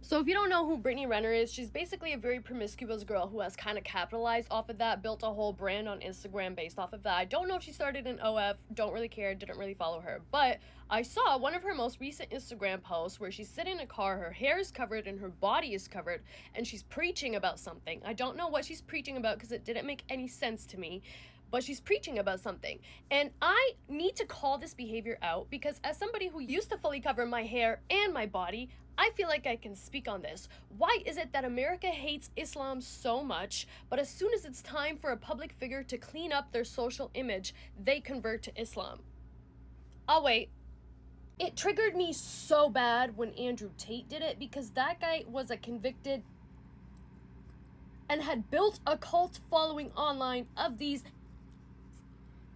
So if you don't know who Brittany Renner is, she's basically a very promiscuous girl who has kind of capitalized off of that, built a whole brand on Instagram based off of that. I don't know if she started in OF, don't really care, didn't really follow her, but I saw one of her most recent Instagram posts where she's sitting in a car, her hair is covered and her body is covered, and she's preaching about something. I don't know what she's preaching about because it didn't make any sense to me, but she's preaching about something. And I need to call this behavior out because as somebody who used to fully cover my hair and my body, I feel like I can speak on this. Why is it that America hates Islam so much, but as soon as it's time for a public figure to clean up their social image, they convert to Islam? I'll wait. It triggered me so bad when Andrew Tate did it because that guy was a convicted and had built a cult following online of these,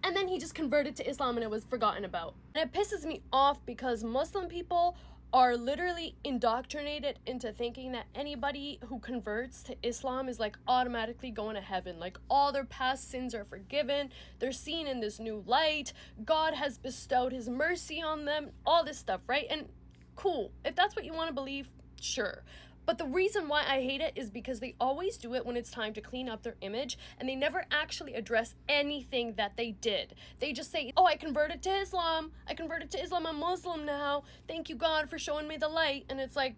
and then he just converted to Islam and it was forgotten about. And it pisses me off because Muslim people are literally indoctrinated into thinking that anybody who converts to Islam is like automatically going to heaven. Like all their past sins are forgiven. They're seen in this new light. God has bestowed his mercy on them. All this stuff, right? And cool. If that's what you want to believe, sure. But the reason why I hate it is because they always do it when it's time to clean up their image, and they never actually address anything that they did. They just say, oh, I converted to Islam. I converted to Islam. I'm Muslim now. Thank you, God, for showing me the light. And it's like,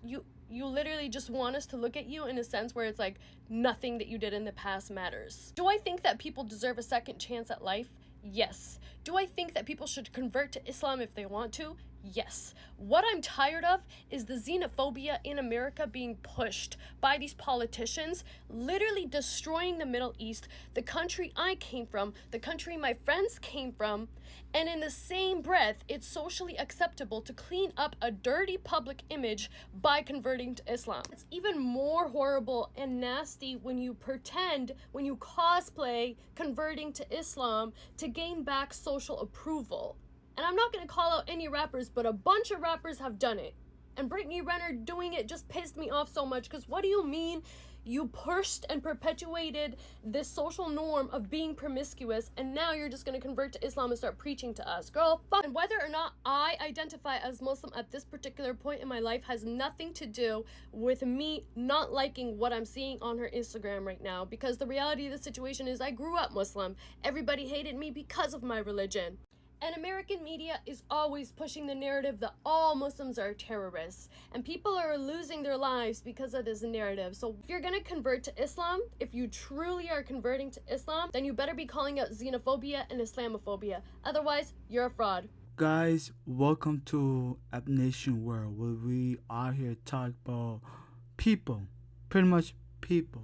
you literally just want us to look at you in a sense where it's like nothing that you did in the past matters. Do I think that people deserve a second chance at life? Yes. Do I think that people should convert to Islam if they want to? Yes. What I'm tired of is the xenophobia in America being pushed by these politicians, literally destroying the Middle East, the country I came from, the country my friends came from, and in the same breath, it's socially acceptable to clean up a dirty public image by converting to Islam. It's even more horrible and nasty when you pretend, when you cosplay converting to Islam to gain back social approval. And I'm not going to call out any rappers, but a bunch of rappers have done it. And Brittany Renner doing it just pissed me off so much, because what do you mean you pushed and perpetuated this social norm of being promiscuous, and now you're just going to convert to Islam and start preaching to us? Girl, fuck. And whether or not I identify as Muslim at this particular point in my life has nothing to do with me not liking what I'm seeing on her Instagram right now, because the reality of the situation is I grew up Muslim. Everybody hated me because of my religion. And American media is always pushing the narrative that all Muslims are terrorists, and people are losing their lives because of this narrative. So if you're gonna convert to Islam, if you truly are converting to Islam, then you better be calling out xenophobia and Islamophobia. Otherwise, you're a fraud. Guys, welcome to AbNation World, where we are here to talk about people, pretty much people.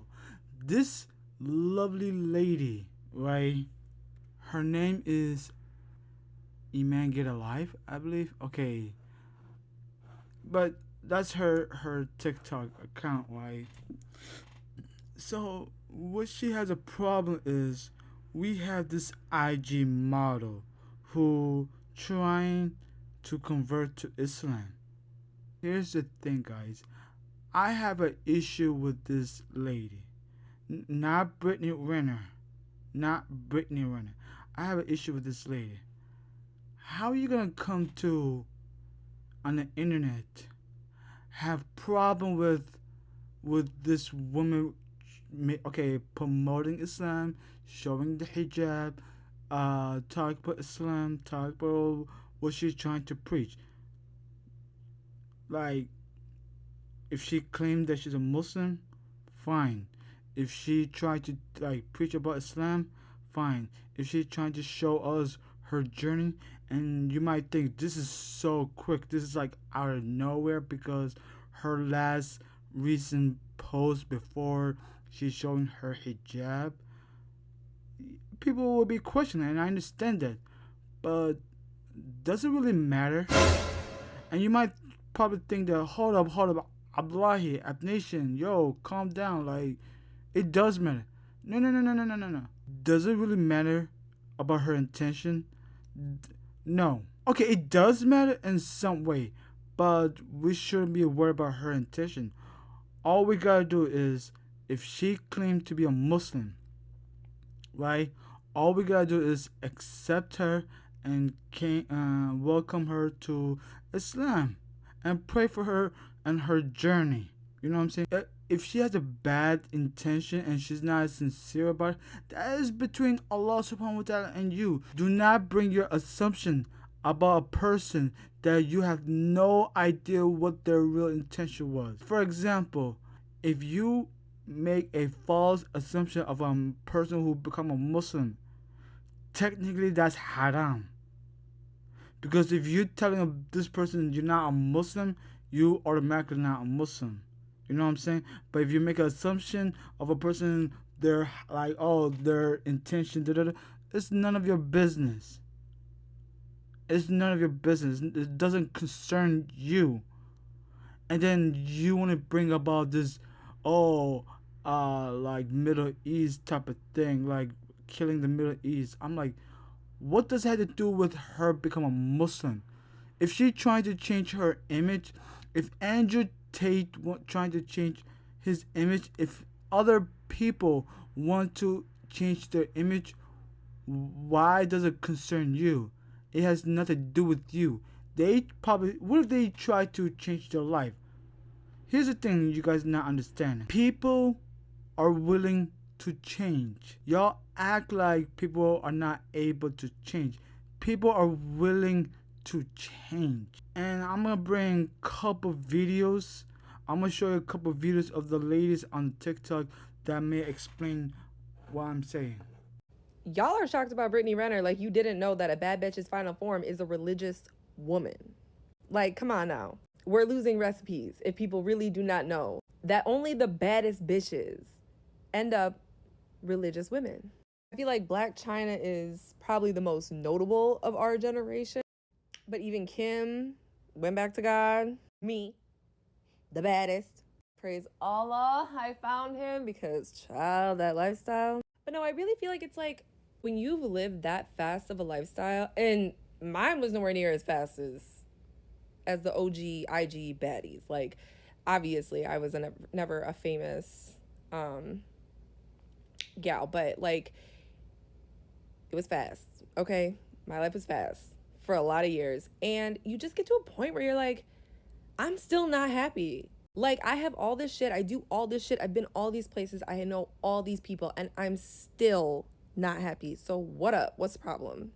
This lovely lady, right? Her name is Iman Get Alive, I believe. Okay, but that's her TikTok account, right? So what she has a problem is we have this IG model who trying to convert to Islam. Here's the thing, guys. I have an issue with this lady, not Brittany Renner, not Brittany Renner. I have an issue with this lady. How are you gonna come to on the internet have problem with this woman, okay, promoting Islam, showing the hijab, talk about Islam, talk about what she's trying to preach? Like, if she claimed that she's a Muslim, fine. If she tried to like preach about Islam, fine. If she's trying to show us her journey, and you might think this is so quick, this is like out of nowhere, because her last recent post before she's showing her hijab, people will be questioning, and I understand that, but does it really matter? And you might probably think that, hold up, Abdullahi, AbNation, yo, calm down, like, it does matter. No. Does it really matter about her intention? No. Okay, it does matter in some way, but we shouldn't be worried about her intention. All we gotta do is, if she claimed to be a Muslim, right? All we gotta do is accept her and welcome her to Islam, and pray for her and her journey. You know what I'm saying? If she has a bad intention and she's not sincere about it, that is between Allah subhanahu wa ta'ala and you. Do not bring your assumption about a person that you have no idea what their real intention was. For example, if you make a false assumption of a person who become a Muslim, technically that's haram. Because if you're telling this person you're not a Muslim, you automatically not a Muslim. You know what I'm saying? But if you make an assumption of a person, they're like, oh, their intention, da, da, da, it's none of your business. It's none of your business. It doesn't concern you. And then you want to bring about this, oh, like Middle East type of thing, like killing the Middle East. I'm like, what does it have to do with her become a Muslim? If she trying to change her image, if Andrew Tate trying to change his image, if other people want to change their image, why does it concern you? It has nothing to do with you. They probably, what if they try to change their life? Here's the thing you guys not understanding. People are willing to change. Y'all act like people are not able to change. People are willing to change. And I'm gonna bring a couple videos. I'm gonna show you a couple videos of the ladies on TikTok that may explain what I'm saying. Y'all are shocked about Brittany Renner like you didn't know that a bad bitch's final form is a religious woman. Like, come on now. We're losing recipes if people really do not know that only the baddest bitches end up religious women. I feel like Black China is probably the most notable of our generation. But even Kim went back to God. Me, the baddest. Praise Allah, I found him because, child, that lifestyle. But no, I really feel like it's like when you've lived that fast of a lifestyle, and mine was nowhere near as fast as the OG IG baddies. Like, obviously, I was never a famous gal, but like, it was fast, okay? My life was fast for a lot of years. And you just get to a point where you're like, I'm still not happy. Like, I have all this shit. I do all this shit. I've been all these places. I know all these people, and I'm still not happy. So what up? What's the problem?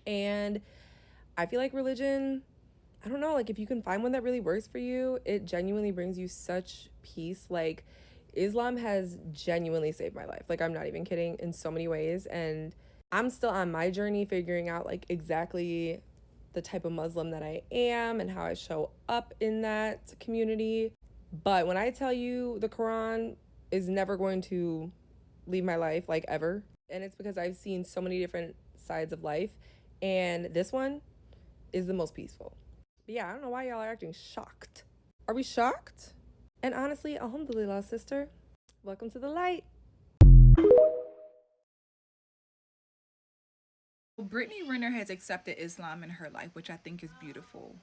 And I feel like religion, I don't know, like if you can find one that really works for you, it genuinely brings you such peace. Like, Islam has genuinely saved my life. Like, I'm not even kidding, in so many ways. And I'm still on my journey figuring out like exactly the type of Muslim that I am and how I show up in that community. But when I tell you the Quran is never going to leave my life, like ever, and it's because I've seen so many different sides of life, and this one is the most peaceful. But yeah, I don't know why y'all are acting shocked. Are we shocked? And honestly, alhamdulillah, sister, welcome to the light. Brittany Renner has accepted Islam in her life, which I think is beautiful.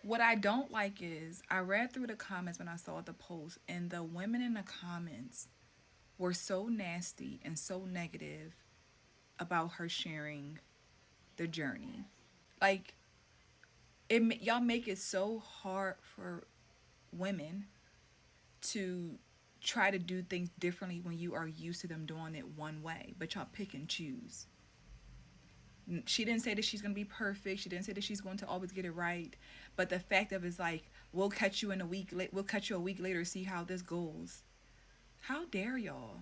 What I don't like is I read through the comments when I saw the post, and the women in the comments were so nasty and so negative about her sharing the journey. Like, y'all make it so hard for women to try to do things differently when you are used to them doing it one way, but y'all pick and choose. She didn't say that she's going to be perfect. She didn't say that she's going to always get it right. But the fact of it is like, we'll catch you we'll catch you a week later, see how this goes. How dare y'all?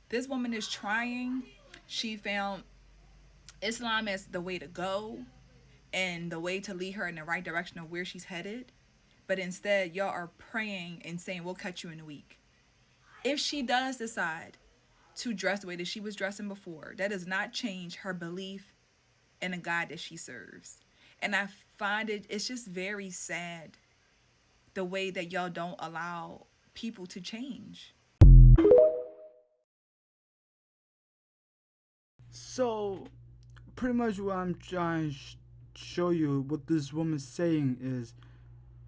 This woman is trying. She found Islam as the way to go and the way to lead her in the right direction of where she's headed. But instead, y'all are praying and saying, we'll catch you in a week. If she does decide to dress the way that she was dressing before, that does not change her belief in a God that she serves. And I find it's just very sad the way that y'all don't allow people to change. So, pretty much what I'm trying to show you, what this woman's saying is,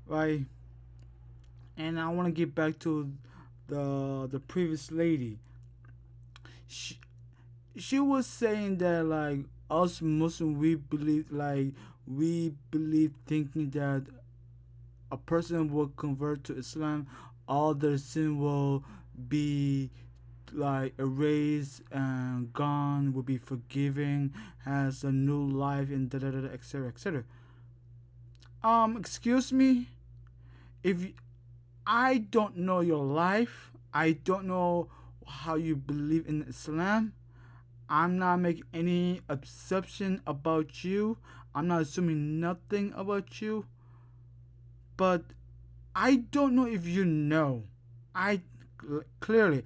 right? And I want to get back to the previous lady. She was saying that like us Muslim we believe thinking that a person will convert to Islam, all their sin will be like erased and gone, will be forgiven, has a new life, and da da da, etc., etc. Excuse me, if I don't know your life, I don't know how you believe in Islam. I'm not making any assumption about you. I'm not assuming nothing about you. But I don't know if you know. I clearly,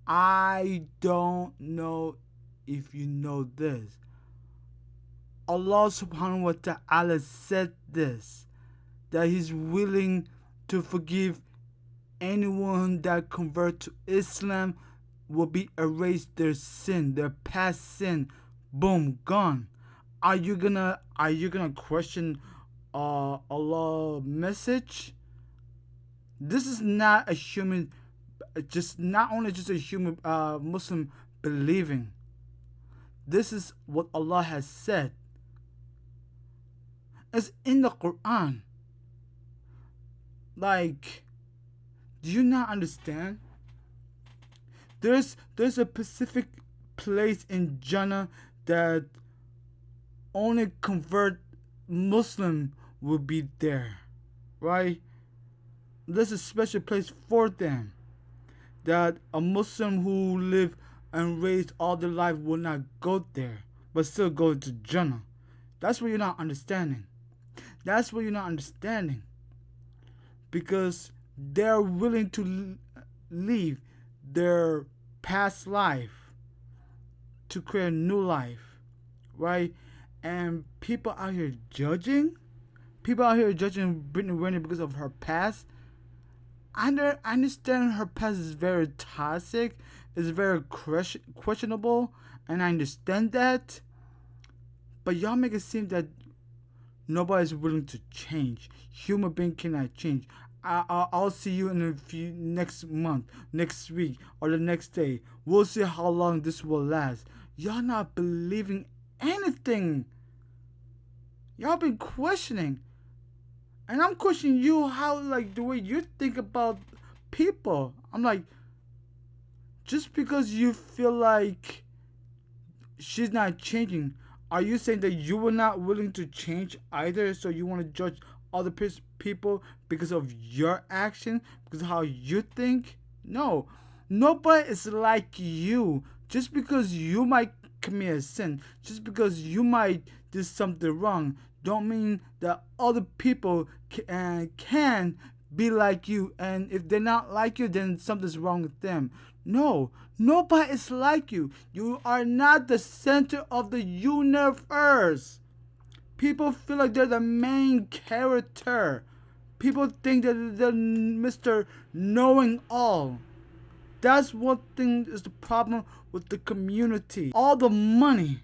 I don't know if you know this. Allah subhanahu wa ta'ala said this, that He's willing to forgive anyone that convert to Islam, will be erased their sin, their past sin, boom, gone. Are you gonna question Allah message? This is not a human, just not only just a human Muslim believing. This is what Allah has said. It's in the Quran. Like, do you not understand? There's a specific place in Jannah that only convert Muslim will be there, right? There's a special place for them that a Muslim who live and raised all their life will not go there, but still go to Jannah. That's what you're not understanding. That's what you're not understanding. Because they're willing to leave their past life to create a new life, right? And people out here judging, Brittany Renner because of her past. I understand her past is very toxic, is very questionable, and I understand that. But y'all make it seem that nobody's willing to change. Human being cannot change. I'll see you in a few next month, next week, or the next day. We'll see how long this will last. Y'all not believing anything. Y'all been questioning. And I'm questioning you how, like, the way you think about people. I'm like, just because you feel like she's not changing, are you saying that you were not willing to change either? So you want to judge other people because of your action, because of how you think? No, nobody is like you. Just because you might commit a sin, just because you might do something wrong, don't mean that other people can be like you. And if they're not like you, then something's wrong with them. No, nobody is like you. You are not the center of the universe. People feel like they're the main character. People think that they're Mr. Knowing All. That's one thing is the problem with the community. All the money,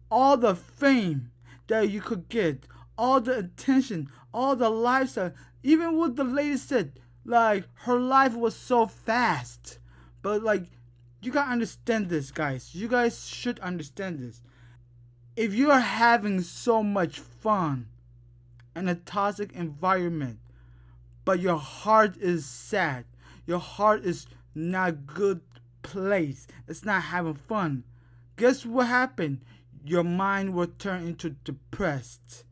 all the fame that you could get, all the attention, all the lifestyle, even what the lady said, like her life was so fast. But like, you gotta understand this, guys. You guys should understand this. If you are having so much fun in a toxic environment, but your heart is sad, your heart is not good place, it's not having fun, guess what happened? Your mind will turn into depressed.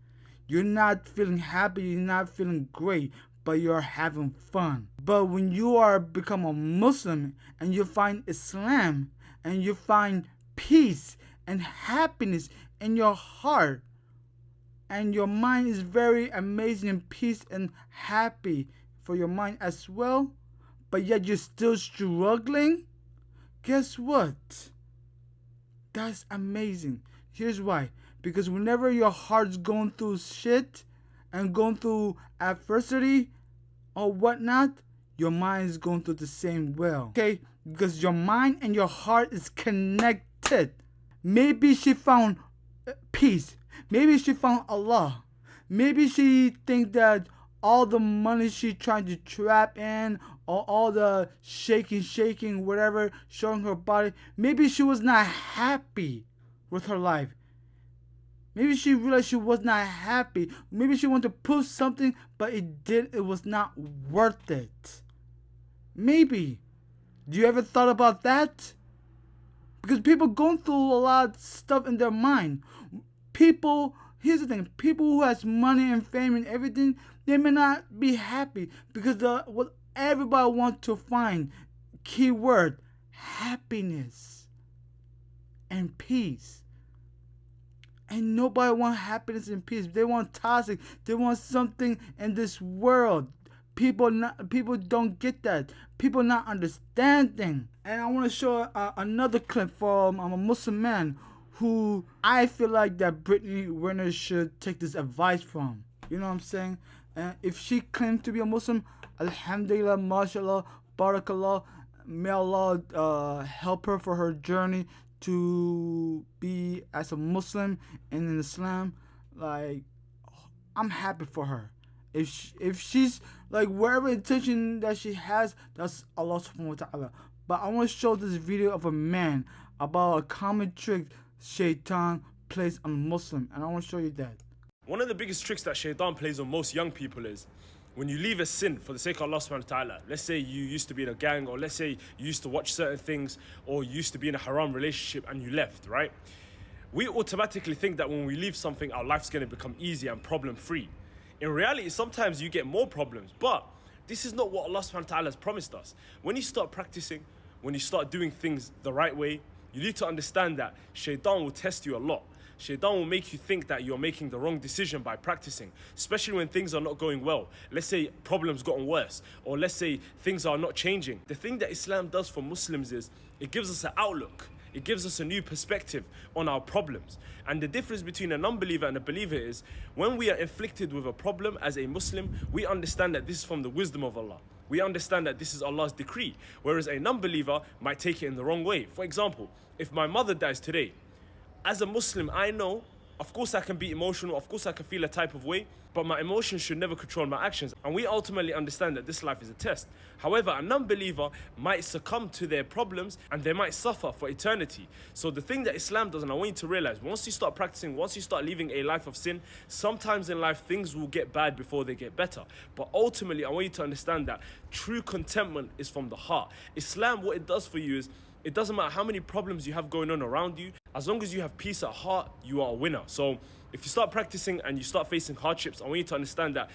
You're not feeling happy, you're not feeling great, but you're having fun. But when you are become a Muslim and you find Islam and you find peace and happiness in your heart, and your mind is very amazing and peace and happy for your mind as well, but yet you're still struggling, guess what? That's amazing. Here's why. Because whenever your heart's going through shit and going through adversity or whatnot, your mind is going through the same well. Okay? Because your mind and your heart is connected. Maybe she found peace. Maybe she found Allah. Maybe she think that all the money she trying to trap in, or all the shaking, whatever, showing her body, maybe she was not happy with her life. Maybe she realized she was not happy. Maybe she wanted to prove something, but it was not worth it. Maybe. Do you ever thought about that? Because people going through a lot of stuff in their mind. People, here's the thing: people who has money and fame and everything, they may not be happy because what everybody wants to find, keyword, happiness and peace. And nobody wants happiness and peace. They want toxic. They want something in this world. People don't get that. People not understanding. And I want to show another clip from a Muslim man who I feel like that Brittany Renner should take this advice from. You know what I'm saying? And if she claims to be a Muslim, Alhamdulillah, mashallah, barakallah, may Allah help her for her journey to be as a Muslim and in Islam. Like, I'm happy for her. If she's like whatever intention that she has, that's Allah subhanahu wa ta'ala. But I want to show this video of a man about a common trick Shaitan plays on a Muslim, and I want to show you that. One of the biggest tricks that Shaitan plays on most young people is when you leave a sin for the sake of Allah subhanahu wa ta'ala. Let's say you used to be in a gang, or let's say you used to watch certain things, or you used to be in a haram relationship and you left, right? We automatically think that when we leave something, our life's going to become easy and problem-free. In reality, sometimes you get more problems, but this is not what Allah subhanahu wa ta'ala has promised us. When you start practicing, when you start doing things the right way, you need to understand that Shaitan will test you a lot. Shaitan will make you think that you're making the wrong decision by practicing, especially when things are not going well. Let's say problems gotten worse, or let's say things are not changing. The thing that Islam does for Muslims is it gives us an outlook. It gives us a new perspective on our problems. And the difference between a non-believer and a believer is when we are inflicted with a problem as a Muslim, we understand that this is from the wisdom of Allah. We understand that this is Allah's decree, whereas a non-believer might take it in the wrong way. For example, if my mother dies today, as a Muslim, I know, of course I can be emotional, of course I can feel a type of way, but my emotions should never control my actions. And we ultimately understand that this life is a test. However, a non-believer might succumb to their problems and they might suffer for eternity. So the thing that Islam does, and I want you to realize, once you start practicing, once you start living a life of sin, sometimes in life things will get bad before they get better. But ultimately, I want you to understand that true contentment is from the heart. Islam, what it does for you is, it doesn't matter how many problems you have going on around you, as long as you have peace at heart, you are a winner. So if you start practicing and you start facing hardships, I want you to understand that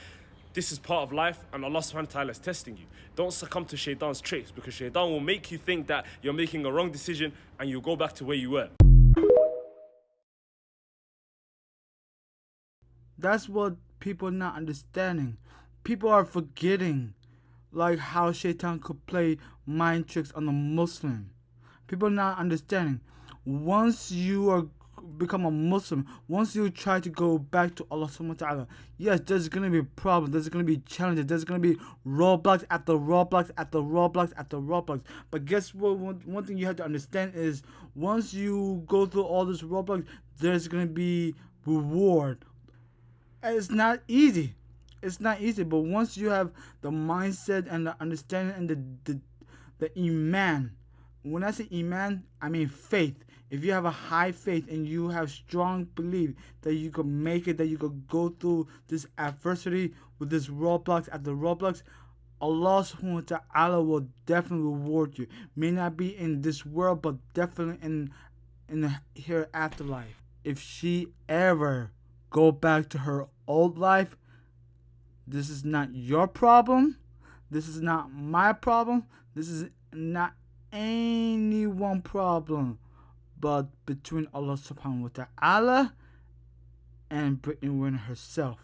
this is part of life and Allah subhanahu wa ta'ala is testing you. Don't succumb to Shaitan's tricks, because Shaitan will make you think that you're making a wrong decision and you'll go back to where you were. That's what people not understanding. People are forgetting like how Shaitan could play mind tricks on a Muslim. People not understanding. Once you are become a Muslim, once you try to go back to Allah subhanahu wa ta'ala, yes, there's gonna be problems, there's gonna be challenges, there's gonna be roadblocks after roadblocks after roadblocks after roadblocks. But guess what? One thing you have to understand is once you go through all these roadblocks, there's gonna be reward. And it's not easy. It's not easy, but once you have the mindset and the understanding and the iman. When I say iman, I mean faith. If you have a high faith and you have strong belief that you could make it, that you could go through this adversity with this roadblocks after roadblocks, Allah subhanahu wa ta'ala will definitely reward you. May not be in this world, but definitely in the hereafter life. If she ever go back to her old life, this is not your problem. This is not my problem. This is not anyone problem, but between Allah subhanahu wa ta'ala and Brittany Renner herself.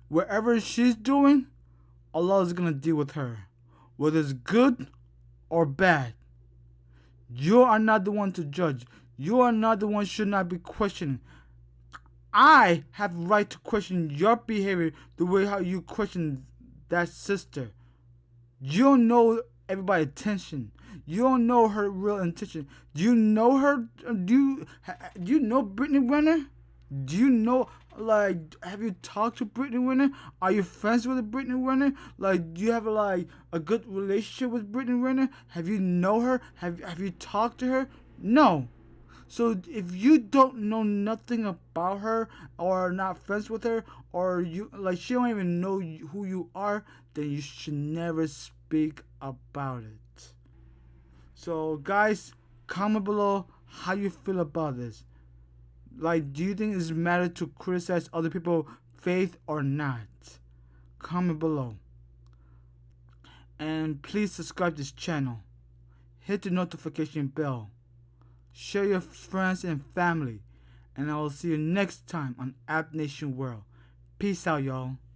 Wherever she's doing, Allah is gonna deal with her, whether it's good or bad. You are not the one to judge. You are not the one should not be questioning. I have the right to question your behavior the way how you question that sister. You don't know everybody's intention. You don't know her real intention. Do you know her? Do you know Brittany Renner? Do you know, like, have you talked to Brittany Renner? Are you friends with Brittany Renner? Like, do you have like a good relationship with Brittany Renner? Have you know her? Have you talked to her? No. So if you don't know nothing about her or are not friends with her or you like she don't even know who you are, then you should never speak about it. So guys, comment below how you feel about this. Like, do you think it's matter to criticize other people's faith or not? Comment below. And please subscribe to this channel. Hit the notification bell. Share your friends and family. And I will see you next time on AbNation World. Peace out, y'all.